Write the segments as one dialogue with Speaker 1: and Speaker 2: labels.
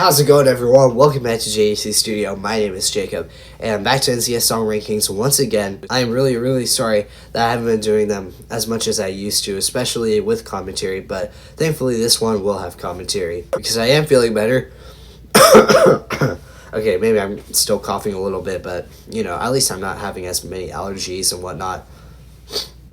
Speaker 1: How's it going, everyone? Welcome back to JDC Studio. My name is Jacob, and I'm back to NCS Song Rankings once again. I am really sorry that I haven't been doing them as much as I used to, especially with commentary, but thankfully this one will have commentary, because I am feeling better. Okay, maybe I'm still coughing a little bit, but, you know, at least I'm not having as many allergies and whatnot.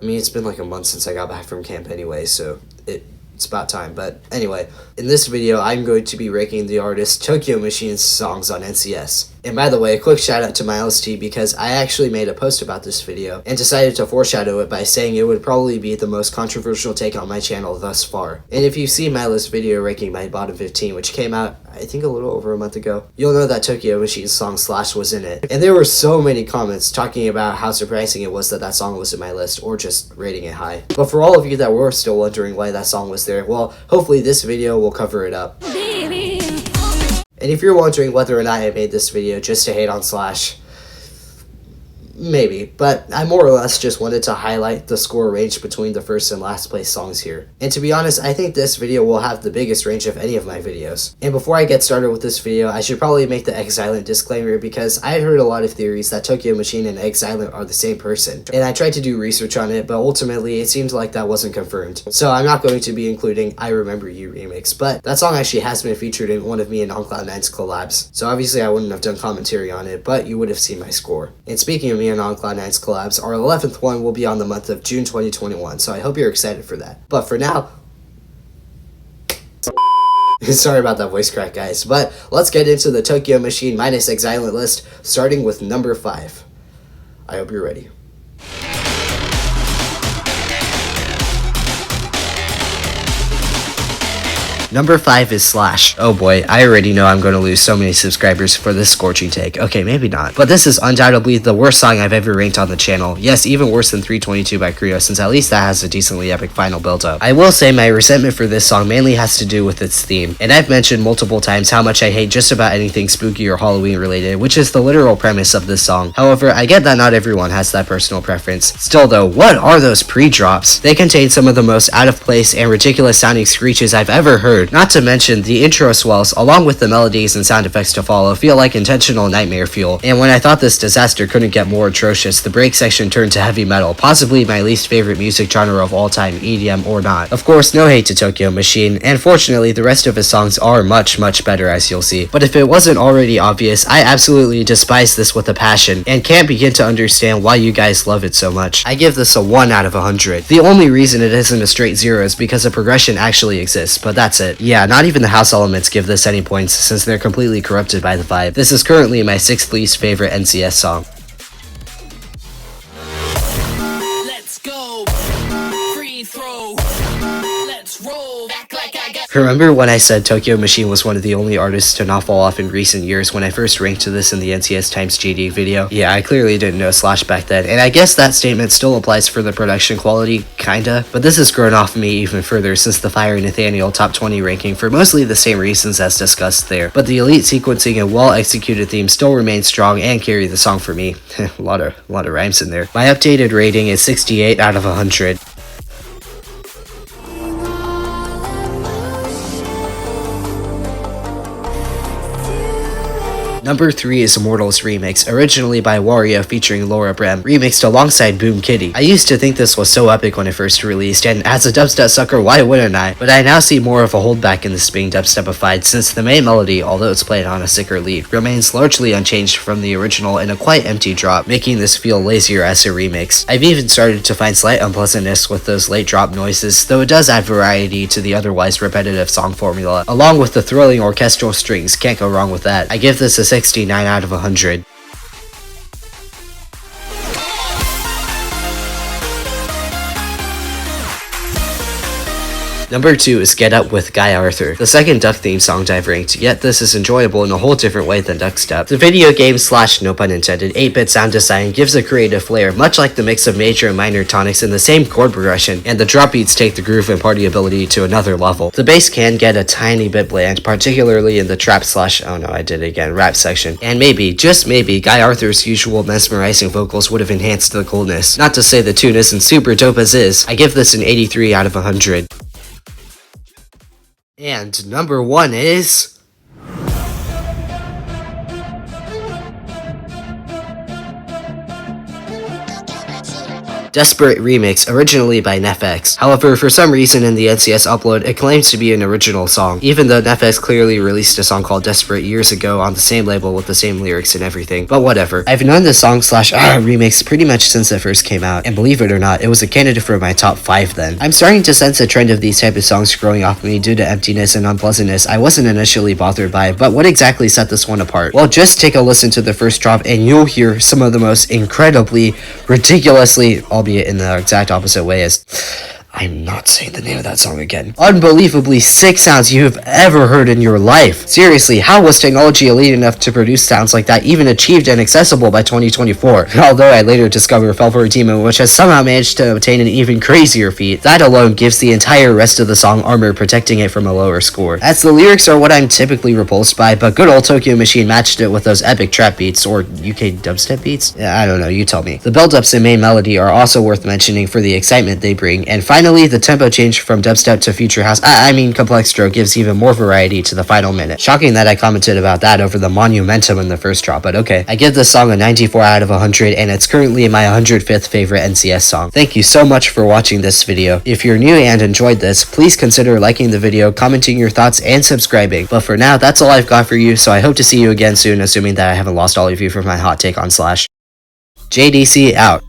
Speaker 1: I mean, it's been like a month since I got back from camp anyway, so it's about time. But anyway, in this video, I'm going to be ranking the artist Tokyo Machine's songs on NCS. And by the way, a quick shout out to MyLST because I actually made a post about this video and decided to foreshadow it by saying it would probably be the most controversial take on my channel thus far. And if you've seen my list video ranking my bottom 15, which came out I think a little over a month ago, you'll know that Tokyo Machine's song Slash was in it. And there were so many comments talking about how surprising it was that that song was in my list, or just rating it high. But for all of you that were still wondering why that song was there, well, hopefully this video will cover it up. And if you're wondering whether or not I made this video just to hate on Slash, maybe, but I more or less just wanted to highlight the score range between the first and last place songs here. And to be honest, I think this video will have the biggest range of any of my videos. And before I get started with this video, I should probably make the Exilent disclaimer because I heard a lot of theories that Tokyo Machine and Exilent are the same person. And I tried to do research on it, but ultimately it seems like that wasn't confirmed. So I'm not going to be including I Remember You remix, but that song actually has been featured in one of me and On Cloud9's collabs. So obviously I wouldn't have done commentary on it, but you would have seen my score. And speaking of me and On Cloud9's collabs, our 11th one will be on the month of June 2021, so I hope you're excited for that. But for now, sorry about that voice crack, guys, but let's get into the Tokyo Machine minus Exilent list, starting with number 5. I hope you're ready. Number 5 is Slash. Oh boy, I already know I'm going to lose so many subscribers for this scorching take. Okay, maybe not. But this is undoubtedly the worst song I've ever ranked on the channel. Yes, even worse than 322 by Creo, since at least that has a decently epic final build-up. I will say my resentment for this song mainly has to do with its theme. And I've mentioned multiple times how much I hate just about anything spooky or Halloween related, which is the literal premise of this song. However, I get that not everyone has that personal preference. Still though, what are those pre-drops? They contain some of the most out of place and ridiculous sounding screeches I've ever heard. Not to mention, the intro swells, along with the melodies and sound effects to follow, feel like intentional nightmare fuel. And when I thought this disaster couldn't get more atrocious, the break section turned to heavy metal, possibly my least favorite music genre of all time, EDM or not. Of course, no hate to Tokyo Machine, and fortunately the rest of his songs are much better, as you'll see. But if it wasn't already obvious, I absolutely despise this with a passion, and can't begin to understand why you guys love it so much. I give this a 1 out of 100. The only reason it isn't a straight 0 is because the progression actually exists, but that's it. Yeah, not even the house elements give this any points since they're completely corrupted by the vibe. This is currently my 6th least favorite NCS song. Let's go. Free throw. Let's roll. Act like I got. Remember when I said Tokyo Machine was one of the only artists to not fall off in recent years when I first ranked this in the NCS times GD video? Yeah, I clearly didn't know Slash back then, and I guess that statement still applies for the production quality, kinda, but this has grown off me even further since the Fire Nathaniel top 20 ranking for mostly the same reasons as discussed there. But the elite sequencing and well-executed theme still remain strong and carry the song for me. a lot of rhymes in there. My updated rating is 68 out of 100. Number 3 is Immortals remix, originally by Wario featuring Laura Brem, remixed alongside Boom Kitty. I used to think this was so epic when it first released, and as a dubstep sucker, why wouldn't I? But I now see more of a holdback in this being dubstepified, since the main melody, although it's played on a sicker lead, remains largely unchanged from the original in a quite empty drop, making this feel lazier as a remix. I've even started to find slight unpleasantness with those late drop noises, though it does add variety to the otherwise repetitive song formula, along with the thrilling orchestral strings. Can't go wrong with that. I give this a 69 out of 100. Number 2 is Get Up with Guy Arthur, the second Duck theme song I've ranked, yet this is enjoyable in a whole different way than Duckstep. The video game / no pun intended 8-bit sound design gives a creative flair, much like the mix of major and minor tonics in the same chord progression, and the drop beats take the groove and party ability to another level. The bass can get a tiny bit bland, particularly in the trap / oh no, I did it again, rap section, and maybe, just maybe, Guy Arthur's usual mesmerizing vocals would have enhanced the coolness. Not to say the tune isn't super dope as is. I give this an 83 out of 100. And number 1 is Desperate Remix, originally by NFX. However, for some reason in the NCS upload, it claims to be an original song, even though NFX clearly released a song called Desperate years ago on the same label with the same lyrics and everything, but whatever. I've known this song slash remix pretty much since it first came out, and believe it or not, it was a candidate for my top 5 then. I'm starting to sense a trend of these type of songs growing off me due to emptiness and unpleasantness I wasn't initially bothered by, but what exactly set this one apart? Well, just take a listen to the first drop and you'll hear some of the most incredibly, ridiculously, albeit in the exact opposite way as... I'm not saying the name of that song again. Unbelievably sick sounds you have ever heard in your life. Seriously, how was technology elite enough to produce sounds like that even achieved and accessible by 2024? Although I later discovered fell for a demon which has somehow managed to obtain an even crazier feat, that alone gives the entire rest of the song armor, protecting it from a lower score. As the lyrics are what I'm typically repulsed by, but good old Tokyo Machine matched it with those epic trap beats, or UK dubstep beats? Yeah, I don't know, you tell me. The build-ups and main melody are also worth mentioning for the excitement they bring, and finally, the tempo change from dubstep to future house, complex stroke, gives even more variety to the final minute. Shocking that I commented about that over the monumentum in the first drop, but okay. I give this song a 94 out of 100, and it's currently my 105th favorite NCS song. Thank you so much for watching this video. If you're new and enjoyed this, please consider liking the video, commenting your thoughts, and subscribing. But for now, that's all I've got for you, so I hope to see you again soon, assuming that I haven't lost all of you from my hot take on Slash. JDC out.